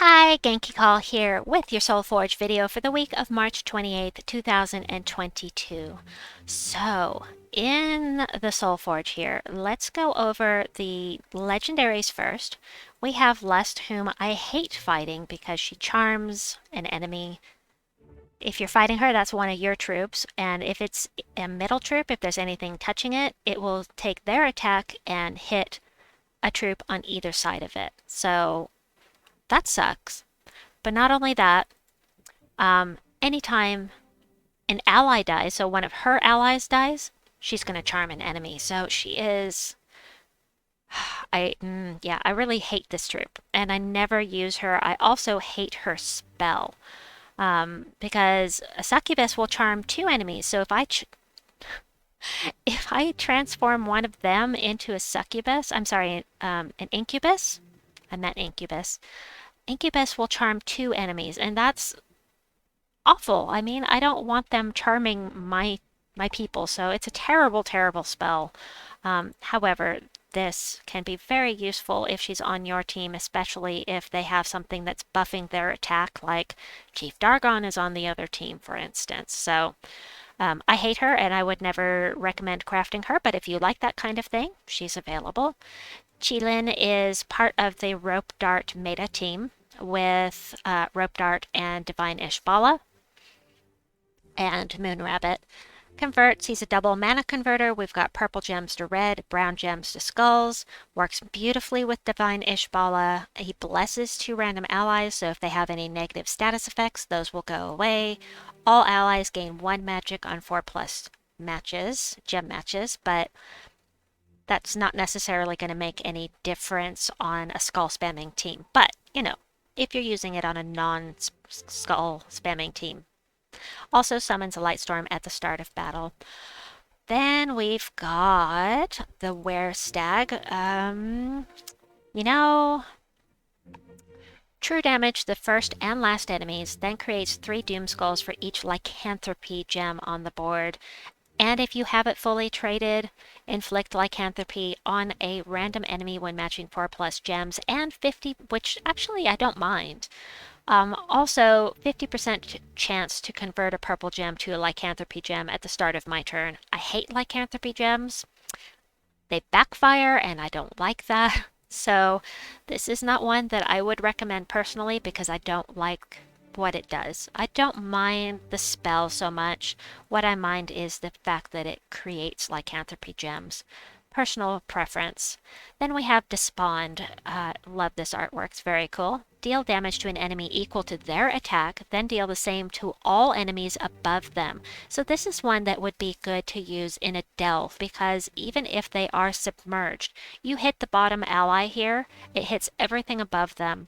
Hi, Genki Call here with your Soulforge video for the week of March 28th, 2022. So, in the Soulforge here, let's go over the legendaries first. We have Lust, whom I hate fighting because she charms an enemy. If you're fighting her, that's one of your troops, and if it's a middle troop, if there's anything touching it, it will take their attack and hit a troop on either side of it. So, that sucks. But not only that, anytime an ally dies, so one of her allies dies, she's going to charm an enemy. So she is. Yeah, I really hate this troop, and I never use her. I also hate her spell, because a succubus will charm two enemies. So if I transform one of them into a succubus, I'm sorry, an incubus. I meant incubus. Incubus will charm two enemies, and that's awful. I mean, I don't want them charming my people, so it's a terrible, terrible spell. However, this can be very useful if she's on your team, especially if they have something that's buffing their attack, like Chief Dargon is on the other team, for instance. So I hate her, and I would never recommend crafting her, but if you like that kind of thing, she's available. Chilin is part of the Rope Dart meta team with Rope Dart and Divine Ishbala and Moon Rabbit. Converts, he's a double mana converter. We've got purple gems to red, brown gems to skulls. Works beautifully with Divine Ishbala. He blesses two random allies, so if they have any negative status effects, those will go away. All allies gain 1 magic on 4+ matches, gem matches, but that's not necessarily going to make any difference on a skull spamming team. But, if you're using it on a non-skull spamming team. Also summons a light storm at the start of battle. Then we've got the Stag. True damage the first and last enemies, then creates 3 Doom Skulls for each Lycanthropy gem on the board. And if you have it fully traded, inflict Lycanthropy on a random enemy when matching 4+ gems, and 50, which actually I don't mind. Also, 50% chance to convert a purple gem to a Lycanthropy gem at the start of my turn. I hate Lycanthropy gems. They backfire, and I don't like that. So this is not one that I would recommend personally because I don't like what it does. I don't mind the spell so much. What I mind is the fact that it creates Lycanthropy gems. Personal preference. Then we have Despond. Love this artwork, it's very cool. Deal damage to an enemy equal to their attack, then deal the same to all enemies above them. So this is one that would be good to use in a delve, because even if they are submerged, you hit the bottom ally here, it hits everything above them.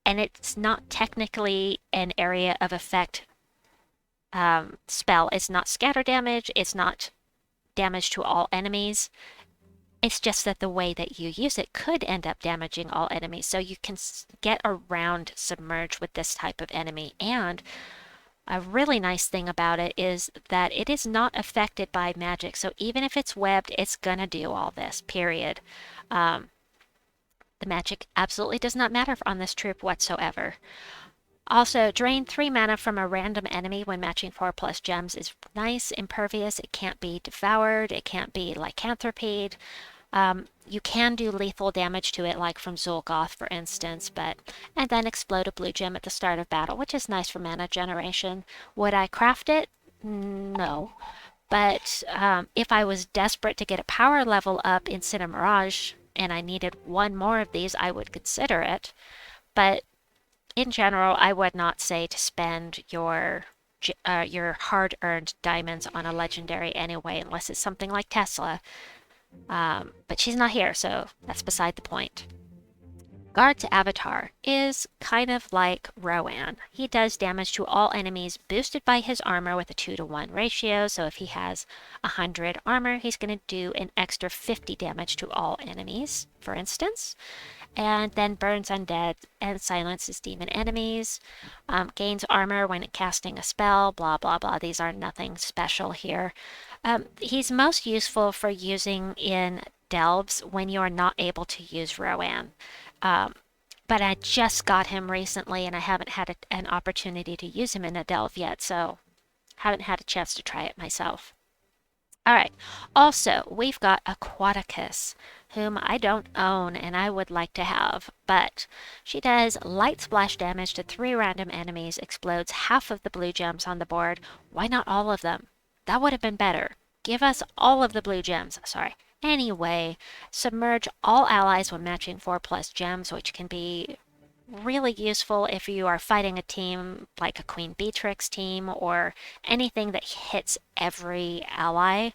And it's not technically an area of effect spell. It's not scatter damage, it's not damage to all enemies. It's just that the way that you use it could end up damaging all enemies. So you can get around submerge with this type of enemy. And a really nice thing about it is that it is not affected by magic. So even if it's webbed, it's gonna do all this, period. The magic absolutely does not matter on this troop whatsoever. Also, drain 3 mana from a random enemy when matching 4+ gems is nice, impervious, it can't be devoured, it can't be lycanthropied. You can do lethal damage to it, like from Zul'Goth, for instance, and then explode a blue gem at the start of battle, which is nice for mana generation. Would I craft it? No. But if I was desperate to get a power level up in Cinemirage, and I needed 1 more of these, I would consider it. But in general, I would not say to spend your hard-earned diamonds on a legendary anyway, unless it's something like Tesla. But she's not here, so that's beside the point. Guard's avatar is kind of like Rowan. He does damage to all enemies boosted by his armor with a 2-to-1 ratio, so if he has 100 armor, he's going to do an extra 50 damage to all enemies, for instance. And then burns undead and silences demon enemies. Gains armor when casting a spell, blah blah blah. These are nothing special here. He's most useful for using in delves when you're not able to use Rowan. but I just got him recently and I haven't had an opportunity to use him in a delve yet, so haven't had a chance to try it myself. All right. Also, we've got Aquaticus, whom I don't own and I would like to have, but she does light splash damage to 3 random enemies, explodes half of the blue gems on the board. Why not all of them? That would have been better. Give us all of the blue gems. Sorry. Anyway, submerge all allies when matching 4+ gems, which can be really useful if you are fighting a team like a Queen Beatrix team or anything that hits every ally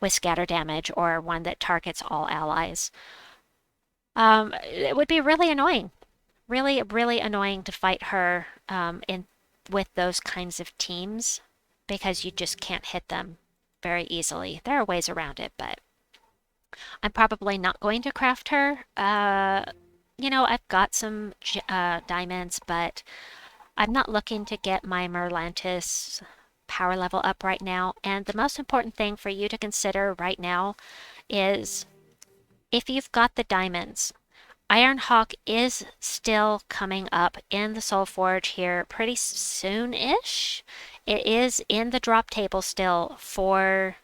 with scatter damage or one that targets all allies. It would be really annoying, really, really annoying to fight her in with those kinds of teams because you just can't hit them very easily. There are ways around it, but I'm probably not going to craft her. I've got some diamonds, but I'm not looking to get my Merlantis power level up right now. And the most important thing for you to consider right now is if you've got the diamonds, Ironhawk is still coming up in the Soulforge here pretty soon-ish. It is in the drop table still for,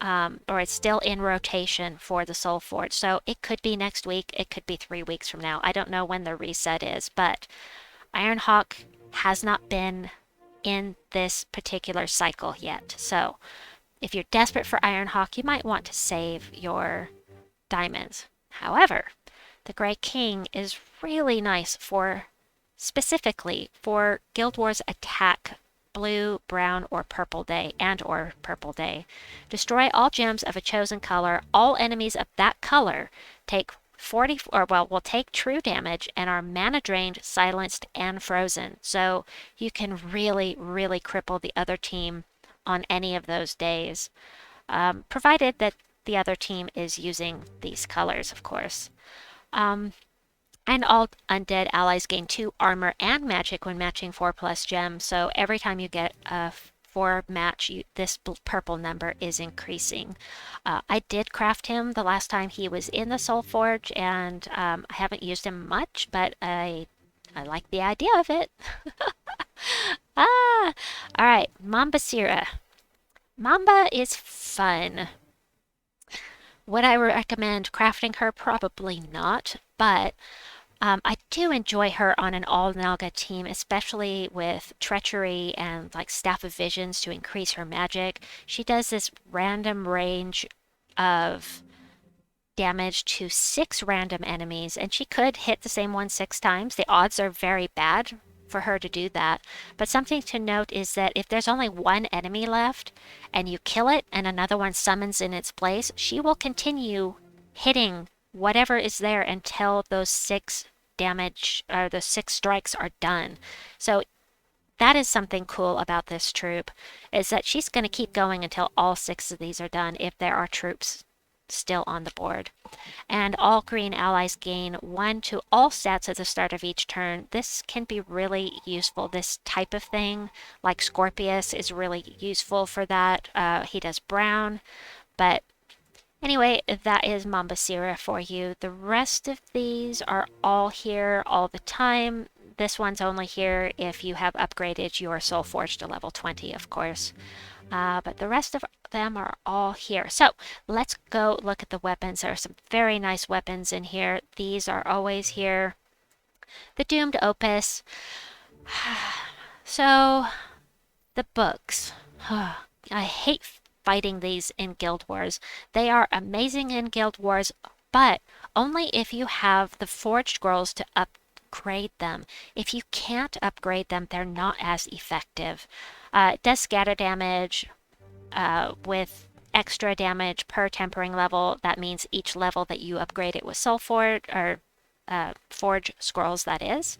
or it's still in rotation for the Soulforge. So it could be next week, it could be 3 weeks from now. I don't know when the reset is, but Ironhawk has not been in this particular cycle yet. So if you're desperate for Ironhawk, you might want to save your diamonds. However, the Grey King is really nice for specifically for Guild Wars Attack Blue, Brown, or Purple Day and/or Purple Day. Destroy all gems of a chosen color. All enemies of that color take 40 or well will take true damage and are mana drained, silenced, and frozen. So you can really, really cripple the other team on any of those days, provided that the other team is using these colors, of course. And all undead allies gain 2 armor and magic when matching 4+ gems. So every time you get a 4 match, this purple number is increasing. I did craft him the last time he was in the Soulforge, and I haven't used him much, but I like the idea of it. All right, Mamba Sira. Mamba is fun. Would I recommend crafting her? Probably not, but I do enjoy her on an all Naga team, especially with treachery and like Staff of Visions to increase her magic. She does this random range of damage to 6 random enemies, and she could hit the same one 6 times. The odds are very bad for her to do that. But something to note is that if there's only one enemy left and you kill it and another one summons in its place, she will continue hitting whatever is there until those 6 damage or the 6 strikes are done. So that is something cool about this troop, is that she's going to keep going until all 6 of these are done if there are troops still on the board. And all green allies gain 1 to all stats at the start of each turn. This can be really useful. This type of thing, like Scorpius, is really useful for that. He does brown, but anyway, that is Mamba Sira for you. The rest of these are all here all the time. This one's only here if you have upgraded your Soulforge to level 20, of course. But the rest of them are all here. So let's go look at the weapons. There are some very nice weapons in here. These are always here. The Doomed Opus. So the books. I hate fighting these in Guild Wars. They are amazing in Guild Wars, but only if you have the Forged Scrolls to upgrade them. If you can't upgrade them, they're not as effective. It does scatter damage with extra damage per tempering level. That means each level that you upgrade it with Soulforge or Forge Scrolls, that is,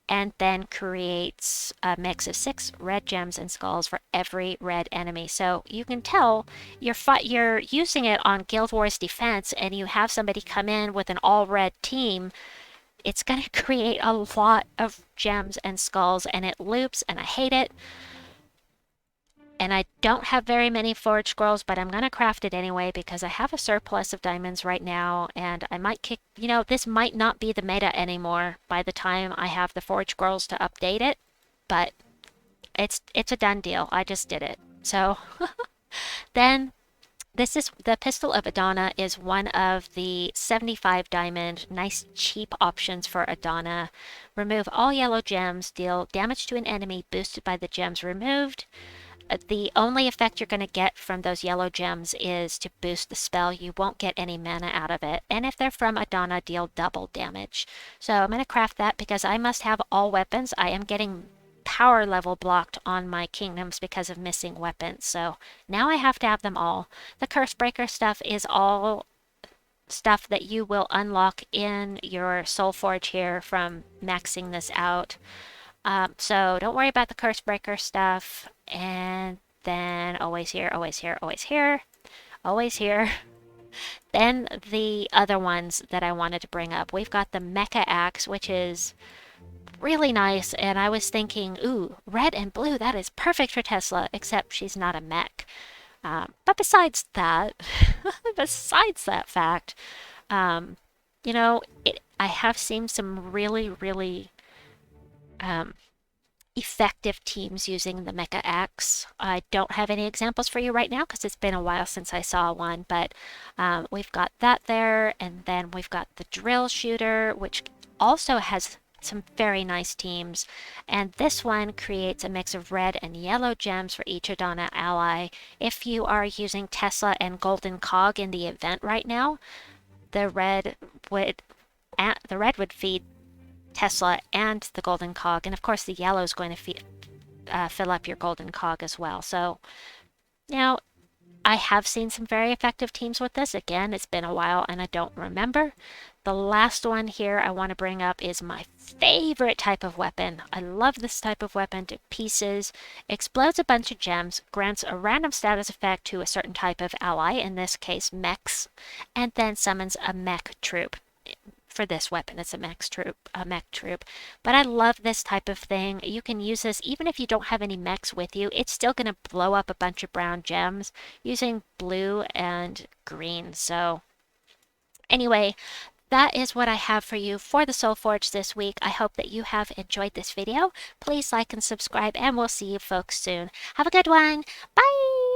and then creates a mix of 6 red gems and skulls for every red enemy. So you can tell you're using it on Guild Wars Defense, and you have somebody come in with an all-red team. It's going to create a lot of gems and skulls, and it loops, and I hate it. And I don't have very many forge scrolls, but I'm going to craft it anyway because I have a surplus of diamonds right now, and I might kick, this might not be the meta anymore by the time I have the forge scrolls to update it, but it's a done deal. I just did it. So then this is the Pistol of Adana is one of the 75 diamond, nice cheap options for Adana. Remove all yellow gems, deal damage to an enemy boosted by the gems removed. The only effect you're going to get from those yellow gems is to boost the spell. You won't get any mana out of it. And if they're from Adana, deal double damage. So I'm going to craft that because I must have all weapons. I am getting power level blocked on my kingdoms because of missing weapons. So now I have to have them all. The curse breaker stuff is all stuff that you will unlock in your Soulforge here from maxing this out. So don't worry about the curse breaker stuff. And then always here, always here, always here, always here. Then the other ones that I wanted to bring up. We've got the Mecha Axe, which is really nice. And I was thinking, ooh, red and blue, that is perfect for Tesla, except she's not a mech. But besides that, besides that fact, I have seen some really, really effective teams using the Mecha Axe. I don't have any examples for you right now because it's been a while since I saw one, but we've got that there, and then we've got the Drill Shooter, which also has some very nice teams, and this one creates a mix of red and yellow gems for each Adana ally. If you are using Tesla and Golden Cog in the event right now, the red would feed Tesla and the Golden Cog, and of course the yellow is going to fill up your Golden Cog as well. So, I have seen some very effective teams with this. Again, it's been a while and I don't remember. The last one here I want to bring up is my favorite type of weapon. I love this type of weapon to pieces. Explodes a bunch of gems, grants a random status effect to a certain type of ally, in this case mechs, and then summons a mech troop. For this weapon, it's a mech troop. But I love this type of thing. You can use this even if you don't have any mechs with you. It's still going to blow up a bunch of brown gems using blue and green. So anyway, that is what I have for you for the Soulforge this week. I hope that you have enjoyed this video. Please like and subscribe, and we'll see you folks soon. Have a good one. Bye!